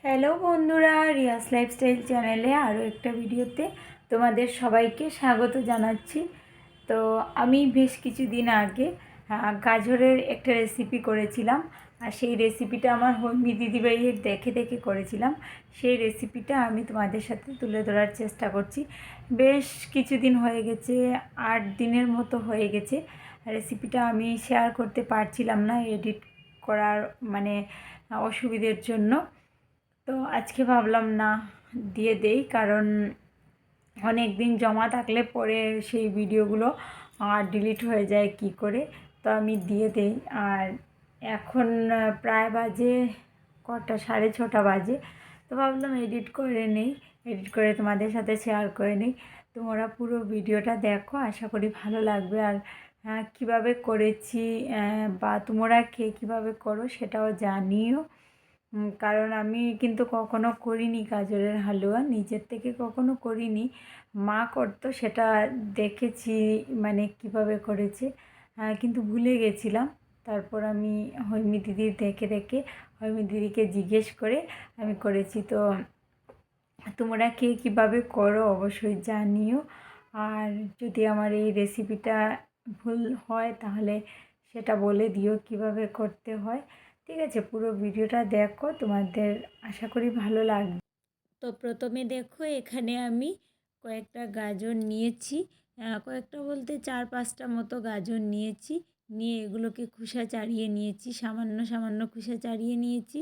Hello বন্ধুরা, Riya's lifestyle চ্যানেলে আরও একটা ভিডিওতে তোমাদের সবাইকে স্বাগত জানাচ্ছি। তো আমি বেশ কিছুদিন আগে গাজরের একটা রেসিপি করেছিলাম, আর সেই রেসিপিটা আমার হৈমি দিদিভাইয়ের দেখে দেখে করেছিলাম। সেই রেসিপিটা আমি তোমাদের সাথে তুলে ধরার চেষ্টা করছি। বেশ কিছুদিন হয়ে গেছে, 8 দিনের মতো হয়ে গেছে। রেসিপিটা আমি শেয়ার করতে পারছিলাম না এডিট করার অসুবিধের জন্য। তো আজকে ভাবলাম না, দিয়ে দেই, কারণ অনেক দিন জমা থাকলে পরে সেই ভিডিওগুলো ডিলিট হয়ে যায় কি করে। তো আমি দিয়ে দেই। আর এখন প্রায় বাজে কটা, 6:30 বাজে। তো ভাবলাম এডিট করে নেই, এডিট করে তোমাদের সাথে শেয়ার করে নিই। তোমরা পুরো ভিডিওটা দেখো, আশা করি ভালো লাগবে। আর কীভাবে করেছি বা তোমরা কে কীভাবে করো সেটাও জানিও। কারণ আমি কিন্তু কখনো করিনি গাজরের হালুয়া, নিজের থেকে কখনো করিনি। মা করতো, সেটা দেখেছি কিভাবে করেছে, কিন্তু ভুলে গেছিলাম। তারপর আমি হৈমি দিদির দেখে দেখে হৈমি দিদিকে জিজ্ঞেস করে আমি করেছি। তো তোমরা কে কীভাবে করো অবশ্যই জানিও। আর যদি আমার এই রেসিপিটা ভুল হয় তাহলে সেটা বলে দিও কীভাবে করতে হয়। ঠিক আছে, পুরো ভিডিওটা দেখো, তোমাদের আশা করি ভালো লাগবে। তো প্রথমে দেখো, এখানে আমি কয়েকটা গাজর নিয়েছি, কয়েকটা বলতে 4-5টা মতো গাজর নিয়েছি। নিয়ে এগুলোকে খোসা ছাড়িয়ে নিয়েছি, সামান্য সামান্য খোসা ছাড়িয়ে নিয়েছি।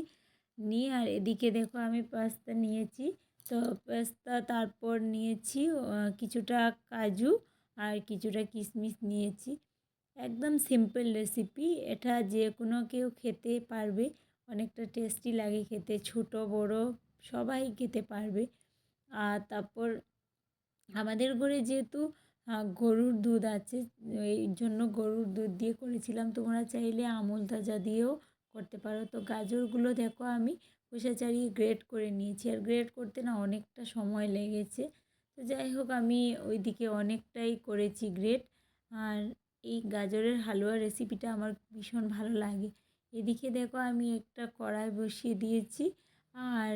নিয়ে আর এদিকে দেখো আমি পাস্তা নিয়েছি। তো পাস্তা, তারপর নিয়েছি কিছুটা কাজু আর কিছুটা কিশমিশ নিয়েছি। একদম সিম্পল রেসিপি, এটা যে কোনো কেউ খেতে পারবে, অনেকটা টেস্টি লাগে খেতে, ছোট বড় সবাই খেতে পারবে। আর তারপর আমাদের ঘরে যেহেতু গরুর দুধ আছে, এই জন্য গরুর দুধ দিয়ে করেছিলাম। তোমরা চাইলে আমুল তাজা দিয়েও করতে পারো। তো গাজরগুলো দেখো আমি খোসা ছাড়িয়ে গ্রেট করে নিয়েছি, আর গ্রেট করতে না অনেকটা সময় লেগেছে। তো যাই হোক, আমি ওইদিকে অনেকটাই করেছি গ্রেট। আর এই গাজরের হালুয়া রেসিপিটা আমার ভীষণ ভালো লাগে। এদিকে দেখো আমি একটা কড়াই বসিয়ে দিয়েছি, আর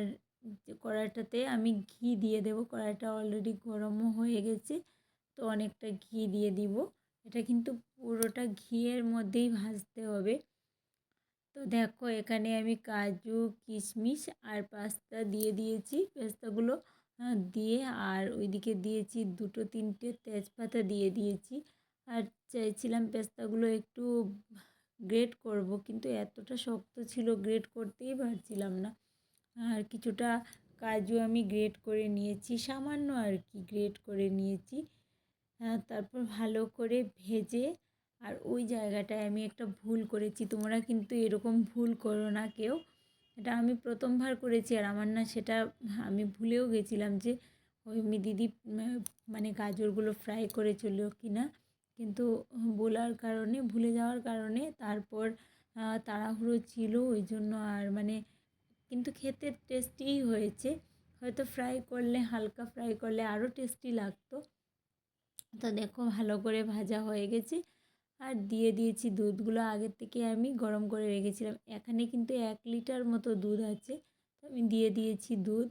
কড়াইটাতে আমি ঘি দিয়ে দেবো। কড়াইটা অলরেডি গরমও হয়ে গেছে, তো অনেকটা ঘি দিয়ে দিব। এটা কিন্তু পুরোটা ঘিয়ের মধ্যেই ভাজতে হবে। তো দেখো এখানে আমি কাজু, কিশমিশ আর পাস্তা দিয়ে দিয়েছি। পেস্তাগুলো দিয়ে, আর ওইদিকে দিয়েছি 2-3টে তেজপাতা দিয়ে দিয়েছি। আর চাইছিলাম পেস্তাগুলো একটু গ্রেট করব, কিন্তু এতটা শক্ত ছিল গ্রেট করতেই পারছিলাম না। আর কিছুটা কাজু আমি গ্রেট করে নিয়েছি, সামান্য আর কি গ্রেট করে নিয়েছি। তারপর ভালো করে ভেজে, আর ওই জায়গাটায় আমি একটা ভুল করেছি, তোমরা কিন্তু এরকম ভুল করো না কেউ। এটা আমি প্রথমবার করেছি, আর আমার না সেটা আমি ভুলেও গেছিলাম যে হৈমি দিদি গাজরগুলো ফ্রাই করেছিল কি না, কিন্তু ভুলে যাওয়ার কারণে তারপর তাড়াহুড়ো ছিল ওই জন্য। আর কিন্তু খেতে টেস্টিই হয়েছে, হয়তো হালকা ফ্রাই করলে আরও টেস্টি লাগতো। তো দেখো ভালো করে ভাজা হয়ে গেছে, আর দিয়ে দিয়েছি দুধগুলো আগের থেকে আমি গরম করে রেখেছিলাম। এখানে কিন্তু 1 লিটার মতো দুধ আছে, তো আমি দিয়ে দিয়েছি দুধ।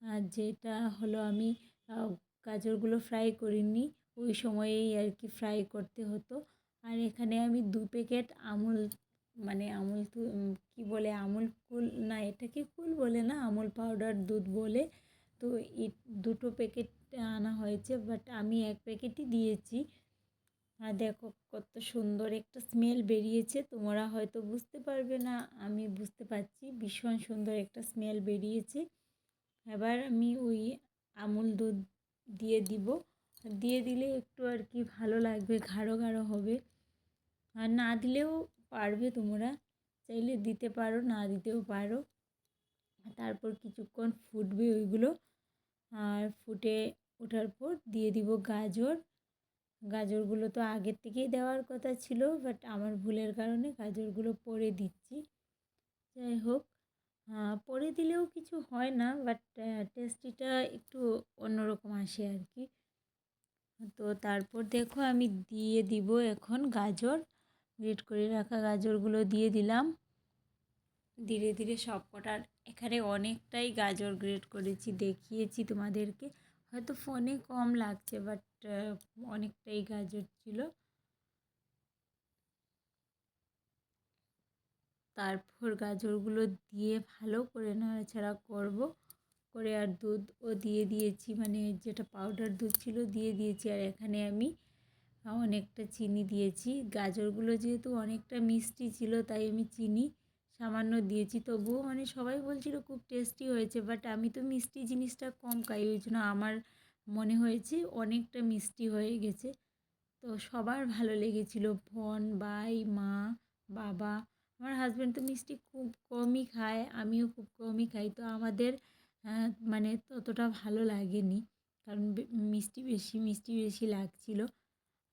আর যেটা হলো, আমি গাজরগুলো ফ্রাই করিনি, ওই সময়েই আর কি ফ্রাই করতে হতো। আর এখানে আমি 2 প্যাকেট আমুল, আমুল কী বলে, আমুল কুল না, এটাকে কুল বলে না, আমুল পাউডার দুধ বলে। তো এই 2টো প্যাকেট আনা হয়েছে, বাট আমি 1 প্যাকেটই দিয়েছি। আর দেখো কত সুন্দর একটা স্মেল বেরিয়েছে, তোমরা হয়তো বুঝতে পারবে না, আমি বুঝতে পারছি, ভীষণ সুন্দর একটা স্মেল বেরিয়েছে। এবার আমি ওই আমুল দুধ দিয়ে দিব। দিয়ে দিলে একটু আর কি ভালো লাগবে, গাঢ় গাঢ় হবে। আর না দিলেও পারবে, তোমরা চাইলে দিতে পারো, না দিতেও পারো। তারপর কিছুক্ষণ ফুটবে ওইগুলো, আর ফুটে ওঠার পর দিয়ে দিব গাজর। গাজরগুলো তো আগের থেকেই দেওয়ার কথা ছিল, বাট আমার ভুলের কারণে গাজরগুলো পরে দিচ্ছি। যাই হোক, পরে দিলেও কিছু হয় না, বাট টেস্টিটা একটু অন্যরকম আসে আর কি। তো তারপর দেখো আমি দিয়ে দিব এখন গাজর, গ্রেট করে রাখা গাজরগুলো দিয়ে দিলাম। ধীরে ধীরে সব কটার এখানে অনেকটাই গাজর গ্রেট করেছি, দেখিয়েছি তোমাদেরকে। হয়তো ফোনে কম লাগছে, বাট অনেকটাই গাজর ছিল। তারপর গাজরগুলো দিয়ে ভালো করে নাড়াচাড়া করব, করে আর দুধও দিয়ে দিয়েছি, মানে যেটা পাউডার দুধ ছিল দিয়ে দিয়েছি। আর এখানে আমি অনেকটা চিনি দিয়েছি। গাজরগুলো যেহেতু অনেকটা মিষ্টি ছিল তাই আমি চিনি সামান্য দিয়েছি। তবুও মানে সবাই বলছিল খুব টেস্টি হয়েছে, বাট আমি তো মিষ্টি জিনিসটা কম খাই, ওই জন্য আমার মনে হয়েছে অনেকটা মিষ্টি হয়ে গেছে। তো সবার ভালো লেগেছিল, বোন, ভাই, মা, বাবা। আমার হাজব্যান্ড তো মিষ্টি খুব কমই খায়, আমিও খুব কমই খাই, তো আমাদের মানে ততটা ভালো লাগেনি, কারণ মিষ্টি বেশি লাগছিল।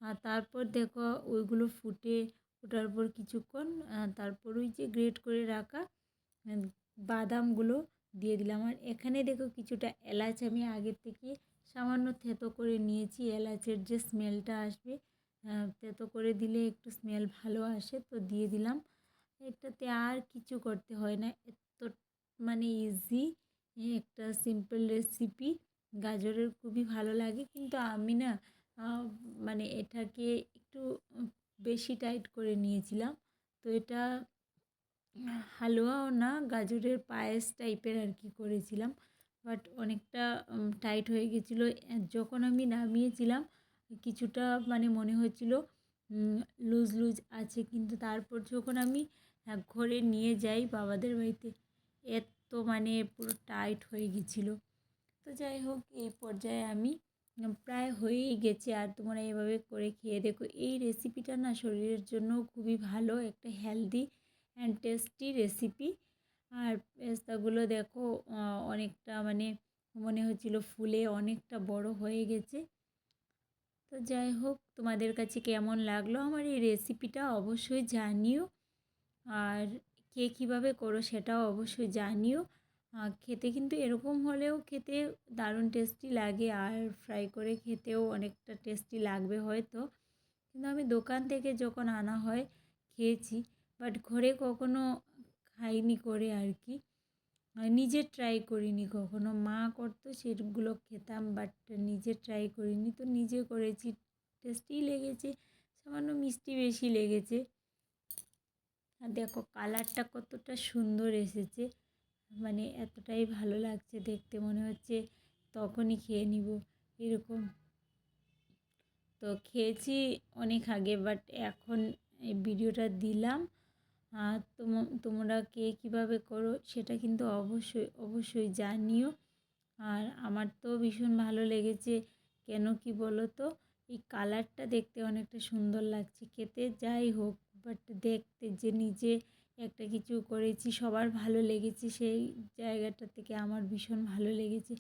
আর তারপর দেখো ওইগুলো ফোটার পর কিছুক্ষণ তারপর ওই যে গ্রেট করে রাখা বাদামগুলো দিয়ে দিলাম। আর এখানে দেখো কিছুটা এলাচ আমি আগের থেকে সামান্য থেতো করে নিয়েছি, এলাচের যে স্মেলটা আসবে, থেতো করে দিলে একটু স্মেল ভালো আসে, তো দিয়ে দিলাম। এটাতে আর কিছু করতে হয় না, এত মানে ইজি একটা সিম্পল রেসিপি। গাজরের খুবই ভালো লাগে, কিন্তু আমি না মানে এটাকে একটু বেশি টাইট করে নিয়েছিলাম। তো এটা হালুয়াও না, গাজরের পায়েস টাইপের আর কি করেছিলাম, বাট অনেকটা টাইট হয়ে গেছিলো। যখন আমি নামিয়েছিলাম কিছুটা মানে মনে হচ্ছিল লুজ লুজ আছে, কিন্তু তারপর যখন আমি ঘরে নিয়ে যাই বাবাদের বাড়িতে, এত মানে পুরো টাইট হয়ে গেছিলো। তো যাই হোক, এই পর্যায়ে আমি প্রায় হয়েই গেছে। আর তোমরা এভাবে করে খেয়ে দেখো, এই রেসিপিটা না শরীরের জন্য খুবই ভালো, একটা হেলদি অ্যান্ড টেস্টি রেসিপি। আর পেস্তাগুলো দেখো অনেকটা মানে মনে হচ্ছিল ফুলে অনেকটা বড় হয়ে গেছে। তো যাই হোক, তোমাদের কাছে কেমন লাগলো আমার এই রেসিপিটা অবশ্যই জানিও, আর কে কীভাবে করো সেটাও অবশ্যই জানিও। খেতে কিন্তু এরকম হলেও খেতে দারুণ টেস্টি লাগে, আর ফ্রাই করে খেতেও অনেকটা টেস্টি লাগবে হয়তো, কিন্তু আমি দোকান থেকে যখন আনা হয় খেয়েছি, বাট ঘরে কখনো খাইনি করে আর কি। নিজে ট্রাই করিনি কখনো, মা করতো সেগুলো খেতাম, বাট নিজে ট্রাই করিনি। তো নিজে করেছি, টেস্টি লেগেছে, সামান্য মিষ্টি বেশি লেগেছে। আর দেখো কালারটা কতটা সুন্দর এসেছে, মানে এতটাই ভালো লাগছে দেখতে, মনে হচ্ছে তখনই খেয়ে নিব এরকম। তো খেয়েছি অনেক আগে, বাট এখন এই ভিডিওটা দিলাম। আর তোমরা কে কীভাবে করো সেটা কিন্তু অবশ্যই জানিও। আর আমার তো ভীষণ ভালো লেগেছে, কেন কি বলো তো, এই কালারটা দেখতে অনেকটা সুন্দর লাগছে, খেতে যাই হোক, বাট দেখতে যে নিজে একটা কিছু করেছি সবার ভালো লেগেছে, সেই জায়গাটা থেকে আমার ভীষণ ভালো লেগেছে।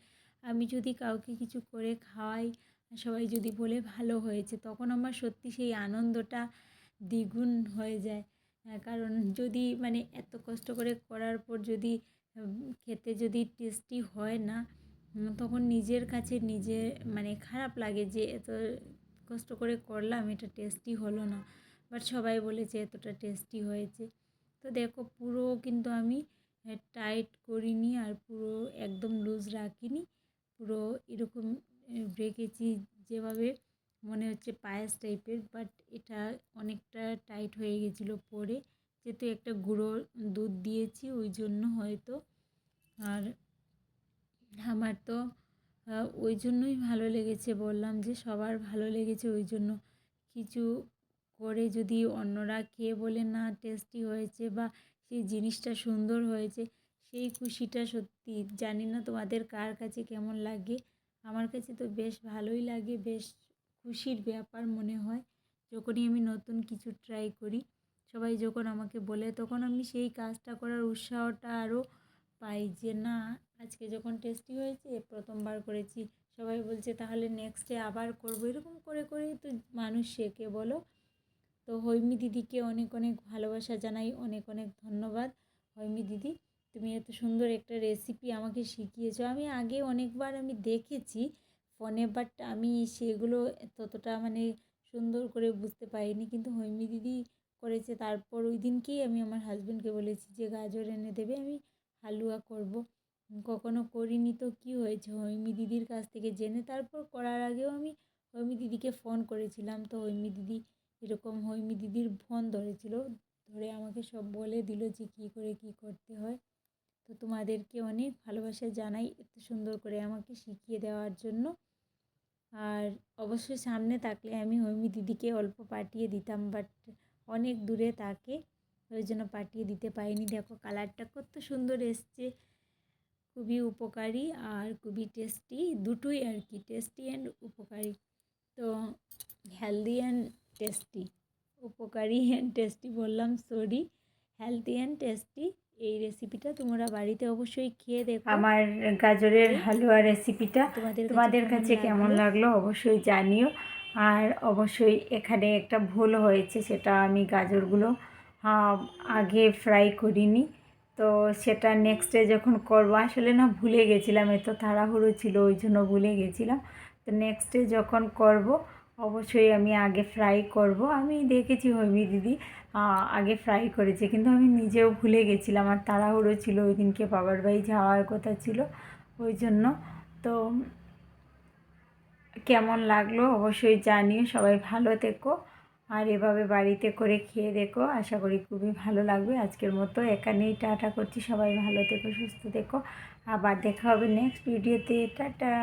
আমি যদি কাউকে কিছু করে খাওয়াই, সবাই যদি বলে ভালো হয়েছে, তখন আমার সত্যি সেই আনন্দটা দ্বিগুণ হয়ে যায়। কারণ যদি মানে এত কষ্ট করে করার পর যদি খেতে যদি টেস্টি হয় না, তখন নিজের কাছে নিজে মানে খারাপ লাগে যে এত কষ্ট করে করলাম, এটা টেস্টি হলো না, বাট সবাই বলেছে এতটা টেস্টি হয়েছে। তো দেখো পুরো কিন্তু আমি টাইট করিনি, আর পুরো একদম লুজ রাখিনি, পুরো এরকম রেখেছি যেভাবে মনে হচ্ছে পায়েস টাইপের, বাট এটা অনেকটা টাইট হয়ে গেছিলো পরে, যেহেতু একটা গুঁড়ো দুধ দিয়েছি ওই জন্য হয়তো। আর আমার তো ওই জন্যই ভালো লেগেছে, বললাম যে সবার ভালো লেগেছে, ওই জন্য কিছু করে যদি অন্যরা খেয়ে বলে না টেস্টি হয়েছে বা সেই জিনিসটা সুন্দর হয়েছে, সেই খুশিটা সত্যি জানি না তোমাদের কার কাছে কেমন লাগে। আমার কাছে তো বেশ ভালোই লাগে, বেশ খুশির ব্যাপার মনে হয় যখনই আমি নতুন কিছু ট্রাই করি। সবাই যখন আমাকে বলে তখন আমি সেই কাজটা করার উৎসাহটা আরও পাই, যে না আজকে যখন টেস্টি হয়েছে, প্রথমবার করেছি, সবাই বলছে তাহলে নেক্সটে আবার করবো, এরকম করে করেই তো মানুষ শেখে বলো। তো হৈমি দিদিকে অনেক অনেক ভালোবাসা জানাই, অনেক অনেক ধন্যবাদ। হৈমি দিদি, তুমি এত সুন্দর একটা রেসিপি আমাকে শিখিয়েছো। আমি আগে অনেকবার আমি দেখেছি ফোনে, বাট আমি সেগুলো ততটা মানে সুন্দর করে বুঝতে পারিনি, কিন্তু হৈমি দিদি করেছে। তারপর ওই দিনকেই আমি আমার হাজব্যান্ডকে বলেছি যে গাজর এনে দেবে, আমি হালুয়া করব। কখনো করিনি তো কী হয়েছে, হৈমি দিদির কাছ থেকে জেনে তারপর করার আগেও আমি হৈমি দিদিকে ফোন করেছিলাম। তো হৈমি দিদি এরকম হৈমি দিদির ফোন ধরেছিল, ধরে আমাকে সব বলে দিল যে কী করে কী করতে হয়। তো তোমাদেরকে অনেক ভালোবাসা জানাই এত সুন্দর করে আমাকে শিখিয়ে দেওয়ার জন্য। আর অবশ্যই সামনে থাকলে আমি হৈমি দিদিকে অল্প পাঠিয়ে দিতাম, বাট অনেক দূরে থাকে, ওই জন্য পাঠিয়ে দিতে পারিনি। দেখো কালারটা কত সুন্দর এসছে, খুবই উপকারী আর খুবই টেস্টি, দুটোই আর কি, টেস্টি অ্যান্ড উপকারী। তো হেলদি অ্যান্ড টেস্টি, উপকারী অ্যান্ড টেস্টি বললাম, সরি, হেলদি অ্যান্ড টেস্টি। এই রেসিপিটা তোমরা বাড়িতে অবশ্যই খেয়ে দেখো। আমার গাজরের হালুয়া রেসিপিটা তোমাদের কাছে কেমন লাগলো অবশ্যই জানিও। আর অবশ্যই এখানে একটা ভুল হয়েছে, সেটা আমি গাজরগুলো আগে ফ্রাই করিনি। তো সেটা নেক্সটে যখন করবো, আসলে না ভুলে গেছিলাম, এত তাড়াহুড়ো ছিল ওই জন্য ভুলে গেছিলাম। তো নেক্সটে যখন করব অবশ্যই আমি আগে ফ্রাই করব। আমি দেখেছি হৈমি দিদি আগে ফ্রাই করেছে, কিন্তু আমি নিজেও ভুলে গেছিলাম, আর তাড়াহুড়ো ছিল ওই দিনকে বাবার বাড়ি যাওয়ার কথা ছিল ওই জন্য। তো কেমন লাগলো অবশ্যই জানিও, সবাই ভালো থেকো আর এভাবে বাড়িতে করে খেয়ে দেখো, আশা করি খুবই ভালো লাগবে। আজকের মতো এখানেই টাটা করছি, সবাই ভালো থেকো, সুস্থ থেকো, আবার দেখা হবে নেক্সট ভিডিওতে, টাটা।